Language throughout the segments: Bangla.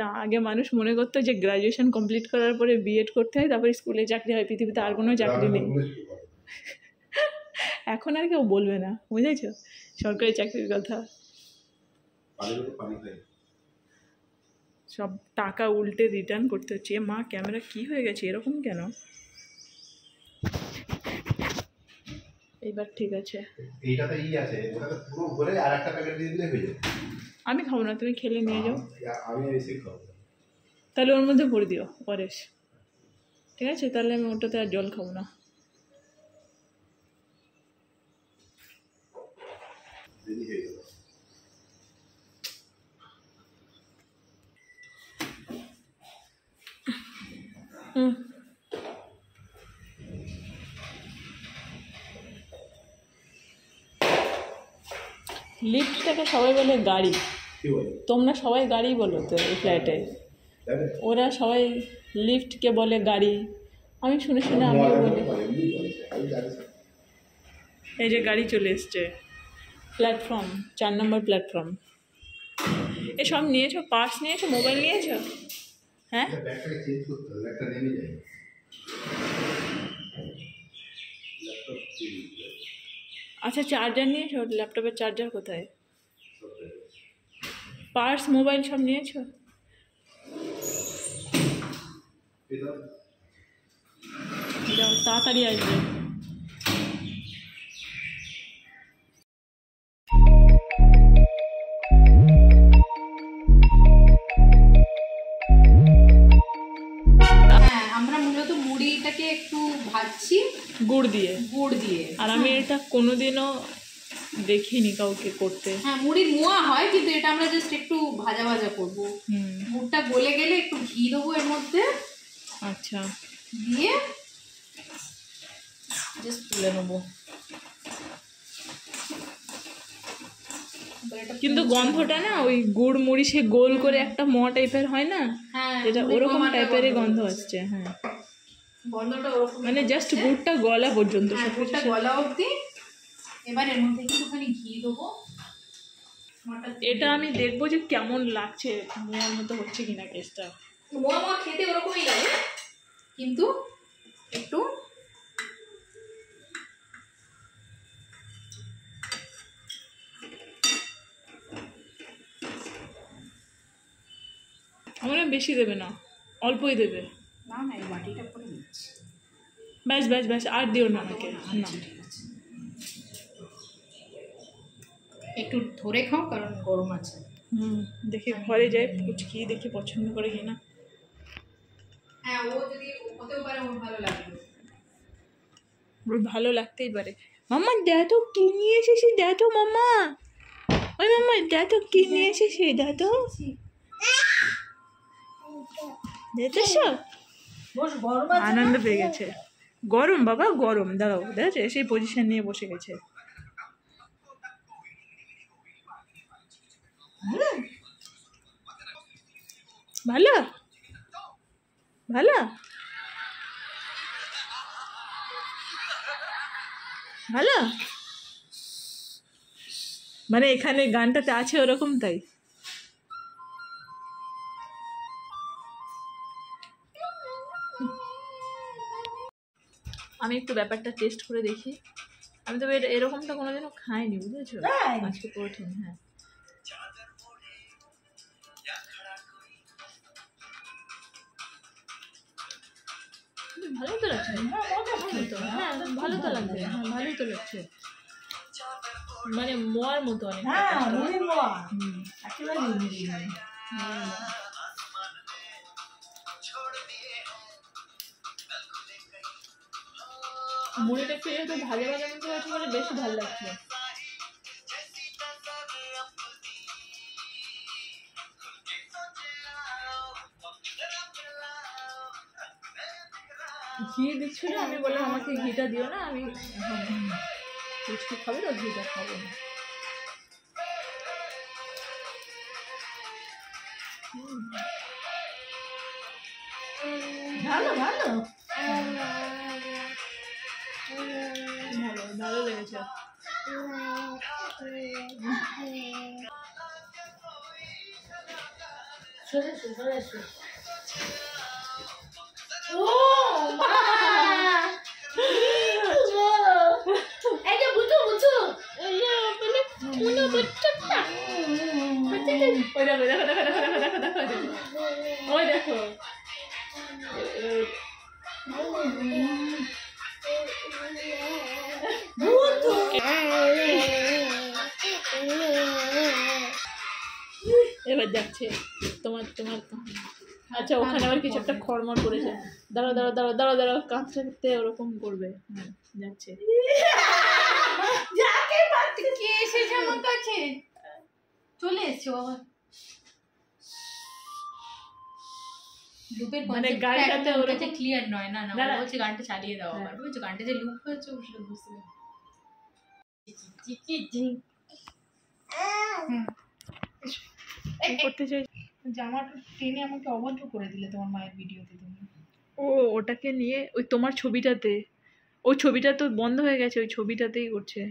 না, আগে মানুষ মনে করতো যে গ্রাজুয়েশন কমপ্লিট করার পরে বিএড করতে হয়, তারপরে স্কুলে চাকরি হয়, পৃথিবীতে আর কোনো চাকরি নেই। এখন আর কেউ বলবে না, বুঝেছো, সরকারি চাকরির কথা। সব টাকা উল্টে রিটার্ন করতে হচ্ছে। মা, ক্যামেরা কি হয়ে গেছে এরকম কেন? এইবার ঠিক আছে। এইটাতে আছে, ওটাতে পুরো ভরে আরেকটা প্যাকেট দিয়ে দিলে হয়ে যাবে। আমি খাবো না, তুমি খেলে নিয়ে যাও। আমি এসে খাবো। তাহলে ওর মধ্যে ভরে দিও ওআরএস। ঠিক আছে, তাহলে আমি ওটাতে আর জল খাবো না। দেরি হয়ে গেল। লিফটটাকে সবাই বলে গাড়ি, তোমরা সবাই গাড়ি বলো তো এই ফ্ল্যাটে। ওরা সবাই লিফটকে বলে গাড়ি, আমি শুনে শুনে আমিও বলি। এই যে গাড়ি চলে এসছে, প্ল্যাটফর্ম 4 নম্বর প্ল্যাটফর্ম। এসব নিয়েছো? পার্স নিয়েছো? মোবাইল নিয়েছো? হ্যাঁ, আচ্ছা, চার্জার নিয়েছো? ল্যাপটপের চার্জার কোথায়? পার্স, মোবাইল সব নিয়েছো? যাও, তাড়াতাড়ি আসবে। আমরা মূলত মুড়িটাকে একটু ভাজছি গুড় দিয়ে। আর আমি এটা কোনোদিনও দেখিনি কাউকে করতে। হ্যাঁ, মুড়ির মোয়া হয়, কিন্তু এটা আমরা জাস্ট একটু ভাজা ভাজা করবো। গুড়টা গলে গেলে একটু ঘি দেবো এর মধ্যে। আচ্ছা, দিয়ে জাস্ট তুলে নেবো। কিন্তু গন্ধটা না ওই গুড় মুড়ি সে গোল করে একটা মোয়া টাইপের হয় না, যেটা ওরকম টাইপেরই গন্ধ আসছে। হ্যাঁ, গন্ধটা ওরকম, মানে জাস্ট গুড়টা গলা পর্যন্ত। গুড়টা গলা অবধি। এবার এর মধ্যে একটুখানি ঘি দেবো। এটা আমি দেখবো যে কেমন লাগছে, মোয়ার মতো হচ্ছে কিনা কেসটা। মোয়া মোয়া খেতে ওরকমই লাগে, কিন্তু একটু আমার বেশি দেবে না, অল্পই দেবে। না না, এই বাটিটা করে নিচ্ছি। ব্যাস ব্যাস ব্যাস, আর দিও না আমাকে। না, একটু ধরে খাও, কারণ গরম আছে। দেখি ঘরে যাই, ফুচকি দেখি পছন্দ করে কিনা। হ্যাঁ, ও যদি হতেও পারে, ওর ভালো লাগবে। ওর ভালো লাগতেই পারে। মাম্মা দেখো কি নিয়ে এসেছি, দেখো মাম্মা, ওই মাম্মা দেখো কি নিয়ে এসেছি, দেখো দেখেছো? আনন্দ পেয়ে গেছে। গরম বাবা, গরম। দাঁড়াও, দেখেছো সেই পজিশন নিয়ে বসে গেছে। ভালো ভালো ভালো, মানে এখানে গানটাতে আছে ওরকম, তাই। আমি একটু ব্যাপারটা টেস্ট করে দেখি। আমি তো এরকমটা কোনোদিনও খাইনি, বুঝেছো, আজকে প্রথম। হ্যাঁ, ভালোই তো লাগছে। হ্যাঁ, ভালো তো লাগছে। হ্যাঁ, ভালোই তো লাগছে, মানে মোয়ার মতো অনেক। মুড়িটা একটু যেহেতু ভাজা ভাজা মতো হয়েছে বলে বেশি ভালো লাগছে। ঘি দিচ্ছিল, আমি বললাম আমাকে ঘিটা দিও না, আমি ফুচকি খাবো তো, ঘিটা খাবো না। ভালো ভালো ভালো ভালো লেগেছে। ওই দেখো এবার যাচ্ছে তোমার তোমার আচ্ছা ওখানে আবার কিছু একটা খড়মড় করেছে দাঁড়াও দাঁড়াও দাঁড়াও দাঁড়াও দাঁড়াও কাঁচতে ওরকম করবে যাচ্ছে কে এসেছে আমার কাছে চলে এসছো বাবা লুপের মানে গানটাতে ওর কাছে ক্লিয়ার নয় না না বলছে গানটা চালিয়ে দাও আবার বুঝছো গানটা যে লুপ হয়েছে ওটা বুঝতে করতে চাই জামাটা টেনে আমাকে অভদ্র করে দিলে তোমার মায়ের ভিডিওতে তুমি ও ওটাকে নিয়ে ওই তোমার ছবিটাতে ওই ছবিটা তো বন্ধ হয়ে গেছে ওই ছবিটাতেই করছে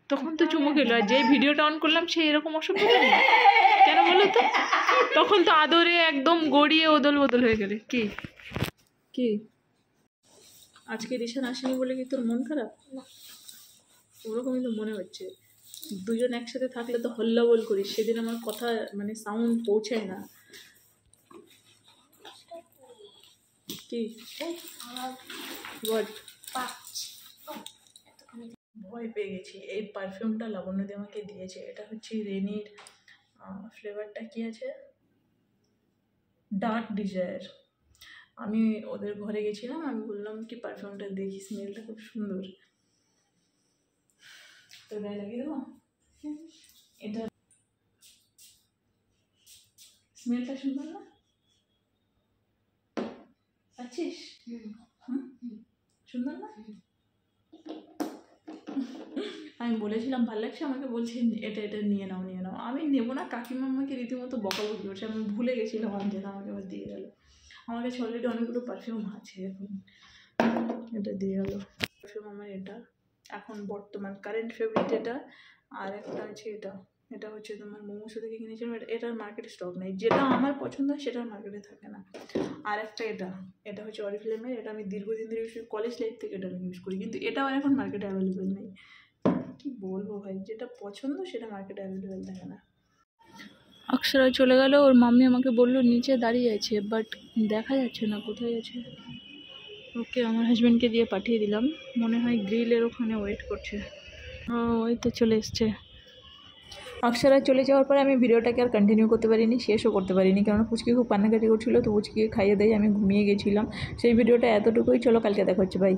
তখন তো চুমু খেলো আর যে ভিডিওটা অন করলাম সে এরকম অসভ্য কেন বলো তো তখন তো আদরে একদম গড়িয়ে ওদল বদল হয়ে গেলে কি কি আজকে রিশান আসেনি বলে কি তোর মন খারাপ না ওরকমই তো মনে হচ্ছে দুজন একসাথে থাকলে তো হল্লাবল করিস সেদিন আমার কথা মানে সাউন্ড পৌঁছায় না কি ভয় পেয়ে গেছি এই পারফিউমটা লাবণ্যদি আমাকে দিয়েছে এটা হচ্ছে রেনির ফ্লেভারটা কি আছে ডার্ক ডিজায়ার আমি ওদের ঘরে গেছিলাম আমি বললাম কি পারফিউমটা দেখি স্মেলটা খুব সুন্দর তো গায়ে লাগিয়ে দেবো এটা স্মেলটা সুন্দর না পাচ্ছিস সুন্দর না আমি বলেছিলাম ভালো লাগছে আমাকে বলছে এটা এটা নিয়ে নাও আমি নেবো না কাকিমা আমাকে রীতিমতো বকাবকি করছে আমি ভুলে গেছিলাম আনতে আমাকে আবার দিয়ে গেল আমার কাছে অলরেডি অনেকগুলো পারফিউম আছে এখন এটা দিয়ে গেলো পারফিউম আমার এটা এখন বর্তমান কারেন্ট ফেভারিট এটা আর একটা আছে এটা হচ্ছে তোমার মোমোসো থেকে কিনেছিলাম এটার মার্কেটে স্টক নেই যেটা আমার পছন্দ হয় সেটার মার্কেটে থাকে না আর একটা এটা হচ্ছে অরিফ্লেমের এটা আমি দীর্ঘদিন ধরে ইউজ করি কলেজ লাইফ থেকে এটা আমি ইউজ করি কিন্তু এটাও এখন মার্কেটে অ্যাভেলেবেল নেই কি বলবো ভাই যেটা পছন্দ সেটা মার্কেটে অ্যাভেলেবেল থাকে না অক্ষরা চলে গেল ওর মাম্মি আমাকে বললো নিচে দাঁড়িয়ে আছে বাট দেখা যাচ্ছে না কোথায় আছে ওকে আমার হাজব্যান্ডকে দিয়ে পাঠিয়ে দিলাম মনে হয় গ্রিলের ওখানে ওয়েট করছে ওই তো চলে এসছে অক্ষরা চলে যাওয়ার পরে আমি ভিডিওটাকে আর কন্টিনিউ করতে পারিনি শেষও করতে পারিনি কারণ পুচকি খুব কান্নাকাটি করছিলো তো পুচকিকে খাইয়ে দিয়ে আমি ঘুমিয়ে গেছিলাম সেই ভিডিওটা এতটুকুই চলো কালকে দেখা হচ্ছে বাই